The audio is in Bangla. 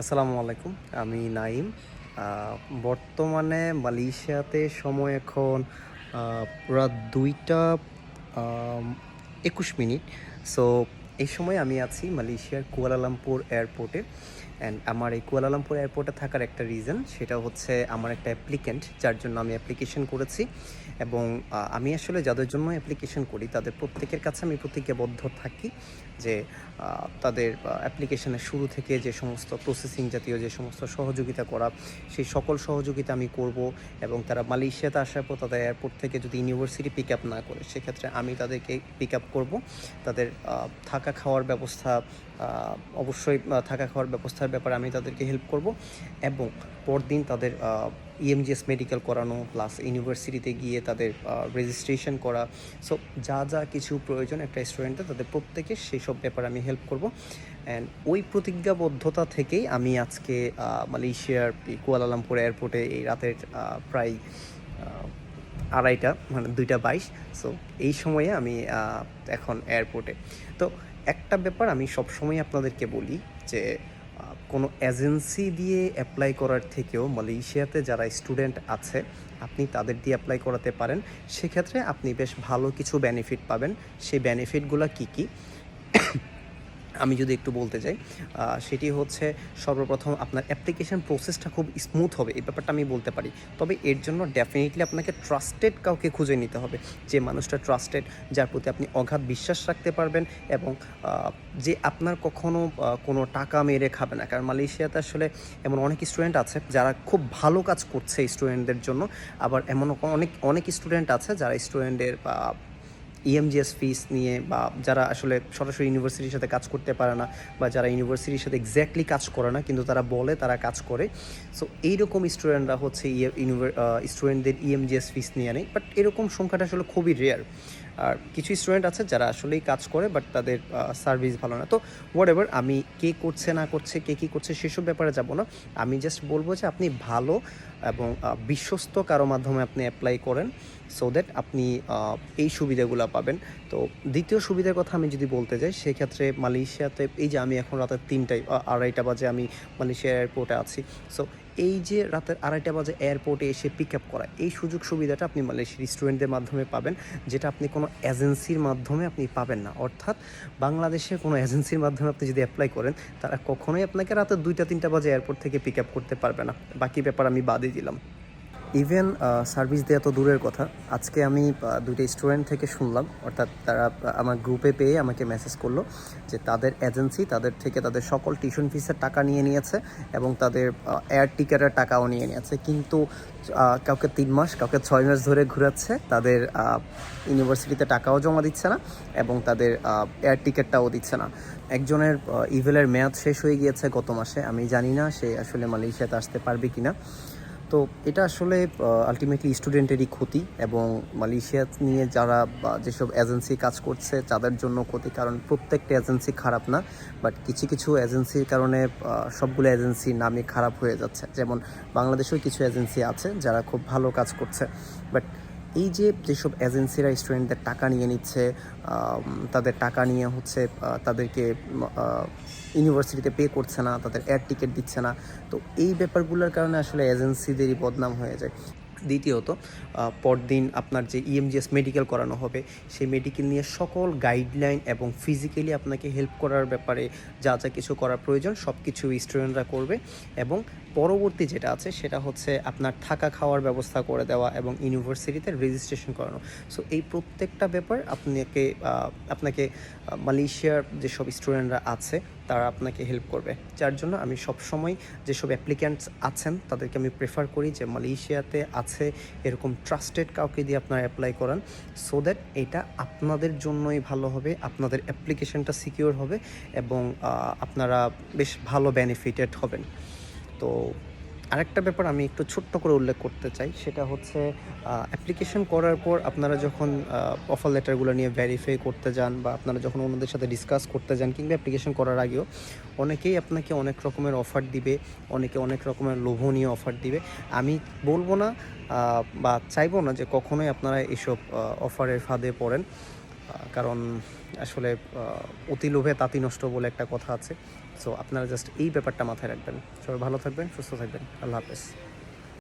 আসসালামু আলাইকুম। আমি নাইম। আ বর্তমানে মালয়েশিয়াতে সময় এখন আ রাত ২টা ২১ মিনিট। সো এই সময় আমি আছি মালয়েশিয়ার কুয়ালালামপুর এয়ারপোর্টে। অ্যান্ড আমার এই কুয়ালালামপুর এয়ারপোর্টে থাকার একটা রিজন, সেটা হচ্ছে আমার একটা অ্যাপ্লিক্যান্ট যার জন্য আমি অ্যাপ্লিকেশন করেছি। এবং আমি আসলে যাদের জন্য অ্যাপ্লিকেশন করি তাদের প্রত্যেকের কাছে আমি প্রতিজ্ঞাবদ্ধ থাকি যে তাদের অ্যাপ্লিকেশনের শুরু থেকে যে সমস্ত প্রসেসিং জাতীয় যে সমস্ত সহযোগিতা করা, সেই সকল সহযোগিতা আমি করব। এবং তারা মালয়েশিয়াতে আসার পর তাদের এয়ারপোর্ট থেকে যদি ইউনিভার্সিটি পিক আপ না করে, সেক্ষেত্রে আমি তাদেরকে পিক আপ করবো। তাদের থাকা খাওয়ার ব্যবস্থা, অবশ্যই থাকা খাওয়ার ব্যবস্থার ব্যাপারে আমি তাদেরকে হেল্প করব। এবং পরদিন তাদের ইএমজিএস মেডিকেল করানো, প্লাস ইউনিভার্সিটিতে গিয়ে তাদের রেজিস্ট্রেশন করা। সো যা যা কিছু প্রয়োজন একটা স্টুডেন্টের, তাদের প্রত্যেকে সেই সব ব্যাপারে আমি হেল্প করব। অ্যান্ড ওই প্রতিজ্ঞাবদ্ধতা থেকেই আমি আজকে মালয়েশিয়ার কুয়ালালামপুর এয়ারপোর্টে এই রাতের প্রায় ২:৩০, মানে ২:২২। সো এই সময়ে আমি এখন এয়ারপোর্টে। তো একটা ব্যাপার আমি সবসময় আপনাদেরকে বলি যে কোনো এজেন্সি দিয়ে অ্যাপ্লাই করার থেকেও মালয়েশিয়াতে যারা স্টুডেন্ট আছে, আপনি তাদের দিয়ে অ্যাপ্লাই করাতে পারেন। সেক্ষেত্রে আপনি বেশ ভালো কিছু বেনিফিট পাবেন। সেই বেনিফিটগুলো কী কী আমি যদি একটু বলতে চাই, সেটি হচ্ছে সর্বপ্রথম আপনার অ্যাপ্লিকেশন প্রসেসটা খুব স্মুথ হবে, এই ব্যাপারটা আমি বলতে পারি। তবে এর জন্য ডেফিনেটলি আপনাকে ট্রাস্টেড কাউকে খুঁজে নিতে হবে, যে মানুষটা ট্রাস্টেড, যার প্রতি আপনি অগাধ বিশ্বাস রাখতে পারবেন। এবং যে আপনার কখনো কোনো টাকা মেরে খাবে না। কারণ মালয়েশিয়াতে আসলে এমন অনেক স্টুডেন্ট আছে যারা খুব ভালো কাজ করছে স্টুডেন্টদের জন্য। আবার এমন অনেক অনেক স্টুডেন্ট আছে যারা স্টুডেন্টের ইএমজিএস ফিস নিয়ে, বা যারা আসলে সরাসরি ইউনিভার্সিটির সাথে কাজ করতে পারে না, বা যারা ইউনিভার্সিটির সাথে এক্স্যাক্টলি কাজ করে না কিন্তু তারা বলে তারা কাজ করে। সো এইরকম স্টুডেন্টরা হচ্ছে স্টুডেন্টদের ইএমজিএস ফিস নিয়ে নেয়, বাট এরকম সংখ্যাটা আসলে খুবই রেয়ার। আর কিছু স্টুডেন্ট আছে যারা আসলেই কাজ করে, বাট তাদের সার্ভিস ভালো না। তো হোয়াটএভার, আমি কে করছে না করছে, কে কী করছে সেসব ব্যাপারে যাব না। আমি জাস্ট বলবো যে আপনি ভালো এবং বিশ্বস্ত কারো মাধ্যমে আপনি অ্যাপ্লাই করেন, সো দ্যাট আপনি এই সুবিধাগুলো পাবেন। তো দ্বিতীয় সুবিধার কথা আমি যদি বলতে যাই, সেক্ষেত্রে মালয়েশিয়াতে এই যে আমি এখন রাতের ৩টায় ২:৩০ বাজে আমি মালয়েশিয়া এয়ারপোর্টে আছি। সো এই যে রাতের ২:৩০ বাজে এয়ারপোর্টে এসে পিক আপ করা, এই সুযোগ সুবিধাটা আপনি মালয়েশিয়ার স্টুডেন্টদের মাধ্যমে পাবেন, যেটা আপনি কোনো এজেন্সির মাধ্যমে আপনি পাবেন না। অর্থাৎ বাংলাদেশের কোনো এজেন্সির মাধ্যমে আপনি যদি অ্যাপ্লাই করেন, তারা কখনোই আপনাকে রাতের ২টা ৩টা বাজে এয়ারপোর্ট থেকে পিক আপ করতে পারবে না। বাকি ব্যাপার আমি বাদই দিলাম। ইভেন সার্ভিস দেওয়া তো দূরের কথা, আজকে আমি ২টা স্টুডেন্ট থেকে শুনলাম, অর্থাৎ তারা আমার গ্রুপে পেয়ে আমাকে মেসেজ করলো যে তাদের এজেন্সি তাদের থেকে তাদের সকল টিউশন ফিসের টাকা নিয়ে নিয়েছে, এবং তাদের এয়ার টিকেটের টাকাও নিয়ে নিয়েছে। কিন্তু কাউকে ৩ মাস, কাউকে ৬ মাস ধরে ঘুরাচ্ছে, তাদের ইউনিভার্সিটিতে টাকাও জমা দিচ্ছে না, এবং তাদের এয়ার টিকেটটাও দিচ্ছে না। একজনের ইভেলের মেয়াদ শেষ হয়ে গিয়েছে গত মাসে। আমি জানি না সে আসলে মালয়েশিয়াতে আসতে পারবে কি না। তো এটা আসলে আলটিমেটলি স্টুডেন্টেরই ক্ষতি, এবং মালয়েশিয়া নিয়ে যারা যেসব এজেন্সি কাজ করছে তাদের জন্য ক্ষতি। কারণ প্রত্যেকটা এজেন্সি খারাপ না, বাট কিছু কিছু এজেন্সির কারণে সবগুলো এজেন্সির নামই খারাপ হয়ে যাচ্ছে। যেমন বাংলাদেশেও কিছু এজেন্সি আছে যারা খুব ভালো কাজ করছে, বাট এই যে যেসব এজেন্সিরা স্টুডেন্টদের টাকা নিয়ে নিচ্ছে, তাদের টাকা নিয়ে হচ্ছে তাদেরকে ইউনিভার্সিটিতে পে করছে না, তাদের এয়ার টিকিট দিচ্ছে না। তো এই ব্যাপারগুলোর কারণে আসলে এজেন্সিদেরই বদনাম হয়ে যায়। দ্বিতীয়ত, পরদিন আপনার যে ইএমজিএস মেডিকেল করানো হবে, সেই মেডিকেল নিয়ে সকল গাইডলাইন এবং ফিজিক্যালি আপনাকে হেল্প করার ব্যাপারে যা যা কিছু করার প্রয়োজন সব কিছু স্টুডেন্টরা করবে। এবং পরবর্তী যেটা আছে সেটা হচ্ছে আপনার থাকা খাওয়ার ব্যবস্থা করে দেওয়া এবং ইউনিভার্সিটিতে রেজিস্ট্রেশন করানো। সো এই প্রত্যেকটা ব্যাপার আপনাকে মালয়েশিয়ার যেসব স্টুডেন্টরা আছে তারা আপনাকে হেল্প করবে। যার জন্য আমি সবসময় যেসব অ্যাপ্লিক্যান্টস আছেন তাদেরকে আমি প্রেফার করি যে মালয়েশিয়াতে আছে এরকম ট্রাস্টেড কাউকে দিয়ে আপনারা অ্যাপ্লাই করান, সো দ্যাট এটা আপনাদের জন্যই ভালো হবে, আপনাদের অ্যাপ্লিকেশনটা সিকিউর হবে, এবং আপনারা বেশ ভালো বেনিফিটেড হবেন। তো আরেকটা ব্যাপার আমি একটু ছোট্ট করে উল্লেখ করতে চাই, সেটা হচ্ছে অ্যাপ্লিকেশন করার পর আপনারা যখন অফার লেটারগুলো নিয়ে ভেরিফাই করতে যান, বা আপনারা যখন অন্যদের সাথে ডিসকাস করতে যান, কিংবা অ্যাপ্লিকেশন করার আগেও অনেকেই আপনাকে অনেক রকমের অফার দিবে, অনেকে অনেক রকমের লোভনীয় অফার দিবে। আমি বলবো না বা চাইবো না যে কখনোই আপনারা এসব অফারের ফাঁদে পড়েন, কারণ আসলে অতি লোভে তাঁতি নষ্ট বলে একটা কথা আছে। সো আপনারা জাস্ট এই ব্যাপারটা মাথায় রাখবেন। সবাই ভালো থাকবেন, সুস্থ থাকবেন। আল্লাহ হাফেজ।